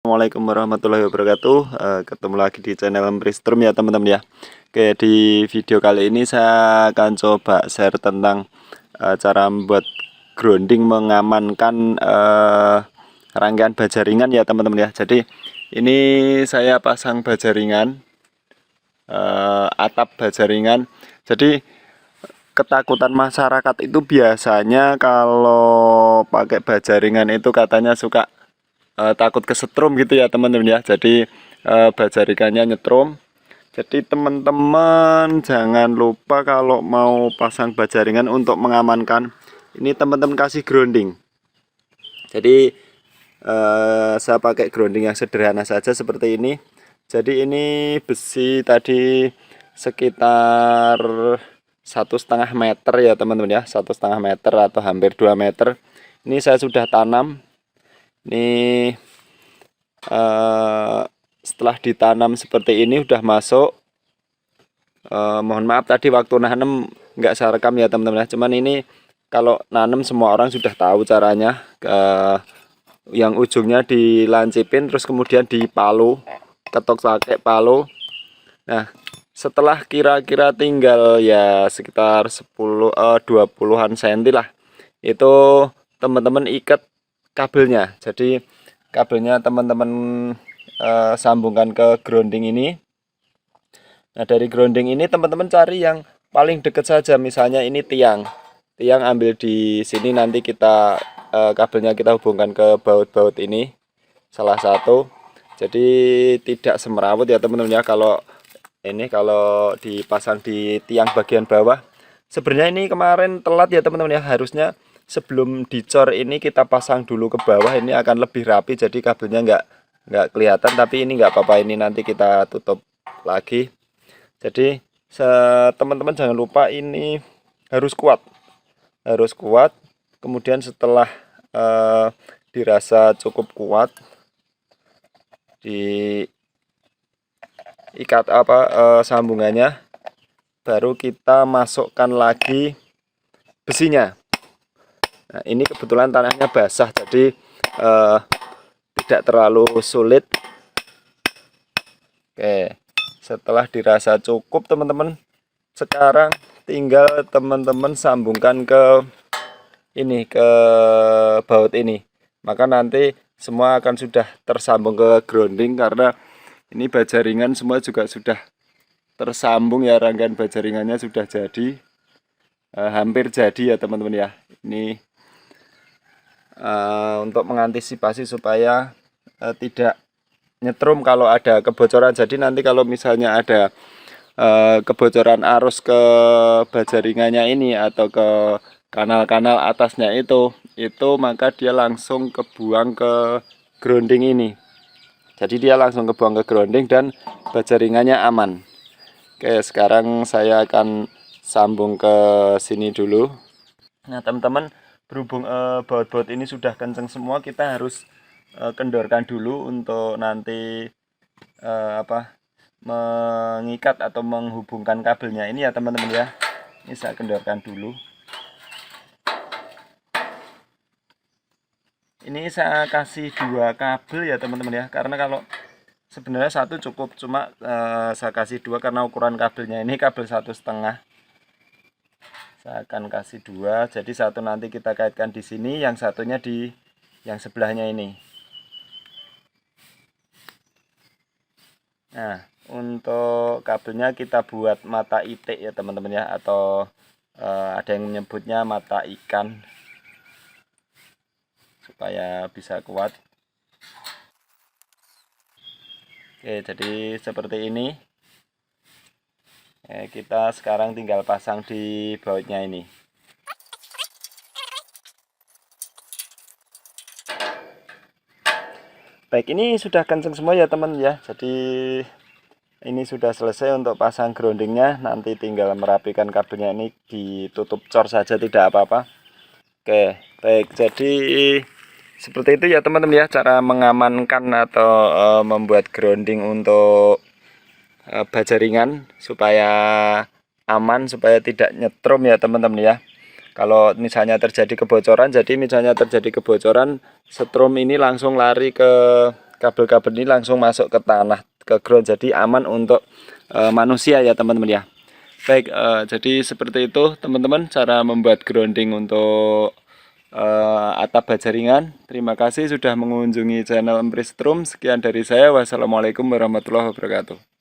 Assalamualaikum warahmatullahi wabarakatuh. Ketemu lagi di channel Embreastrum ya teman-teman ya. Oke, di video kali ini saya akan coba share tentang cara membuat grounding mengamankan rangkaian baja ringan ya teman-teman ya. Jadi ini saya pasang baja ringan, atap baja ringan. Jadi ketakutan masyarakat itu biasanya kalau pakai baja ringan itu katanya suka takut kesetrum gitu ya teman-teman ya. Jadi baja ringannya nyetrum. Jadi teman-teman jangan lupa kalau mau pasang baja ringan untuk mengamankan ini, teman-teman kasih grounding. Jadi saya pakai grounding yang sederhana saja seperti ini. Jadi ini besi tadi sekitar 1,5 meter ya teman-teman ya, 1,5 meter atau hampir 2 meter. Ini saya sudah tanam. Ini setelah ditanam seperti ini udah masuk. Mohon maaf tadi waktu nanam nggak saya rekam ya teman-teman ya. Cuman ini kalau nanam semua orang sudah tahu caranya. Yang ujungnya dilancipin terus kemudian dipalu, ketok pakai palu. Nah, setelah kira-kira tinggal ya sekitar 20-an cm lah, itu teman-teman ikat kabelnya. Jadi kabelnya teman-teman sambungkan ke grounding ini. Nah, dari grounding ini teman-teman cari yang paling dekat saja. Misalnya ini tiang ambil di sini, nanti kita kabelnya kita hubungkan ke baut-baut ini salah satu. Jadi tidak semerawut ya teman-teman ya. Kalau dipasang di tiang bagian bawah, sebenarnya ini kemarin telat ya teman-teman ya. Harusnya sebelum dicor ini kita pasang dulu ke bawah, ini akan lebih rapi. Jadi kabelnya nggak kelihatan, tapi ini nggak apa-apa, ini nanti kita tutup lagi. Jadi teman-teman jangan lupa ini harus kuat, kemudian setelah dirasa cukup kuat, diikat sambungannya, baru kita masukkan lagi besinya. Nah, ini kebetulan tanahnya basah, jadi tidak terlalu sulit. Oke, setelah dirasa cukup teman-teman, sekarang tinggal teman-teman sambungkan ke baut ini. Maka nanti semua akan sudah tersambung ke grounding, karena ini baja ringan semua juga sudah tersambung ya, rangkaian baja ringannya sudah jadi, hampir jadi ya teman-teman ya. Ini untuk mengantisipasi supaya tidak nyetrum kalau ada kebocoran. Jadi nanti kalau misalnya ada kebocoran arus ke baja ringannya ini atau ke kanal-kanal atasnya itu maka dia langsung kebuang ke grounding ini. Jadi dia langsung kebuang ke grounding dan baja ringannya aman. Oke, sekarang saya akan sambung ke sini dulu. Nah teman-teman, berhubung baut-baut ini sudah kenceng semua, kita harus kendorkan dulu untuk nanti mengikat atau menghubungkan kabelnya ini ya teman-teman ya. Ini saya kendorkan dulu. Ini saya kasih 2 kabel ya teman-teman ya, karena kalau sebenarnya satu cukup, cuma saya kasih 2 karena ukuran kabelnya ini kabel 1,5. Saya akan kasih 2, jadi satu nanti kita kaitkan di sini, yang satunya di yang sebelahnya ini. Nah, untuk kabelnya kita buat mata itik ya teman-teman ya, atau ada yang menyebutnya mata ikan, supaya bisa kuat. Oke, jadi seperti ini. Kita sekarang tinggal pasang di bautnya ini. Baik, ini sudah kenceng semua ya teman ya. Jadi ini sudah selesai untuk pasang groundingnya. Nanti tinggal merapikan kabelnya, ini ditutup cor saja, tidak apa-apa. Oke, baik. Jadi seperti itu ya teman-teman ya, cara mengamankan atau membuat grounding untuk baja ringan supaya aman, supaya tidak nyetrum ya teman-teman ya. Kalau misalnya terjadi kebocoran, setrum ini langsung lari ke kabel-kabel ini langsung masuk ke tanah, ke ground, jadi aman untuk manusia ya teman-teman ya. Baik, jadi seperti itu teman-teman cara membuat grounding untuk atap baja ringan. Terima kasih sudah mengunjungi channel Empress Room. Sekian dari saya. Wassalamualaikum warahmatullahi wabarakatuh.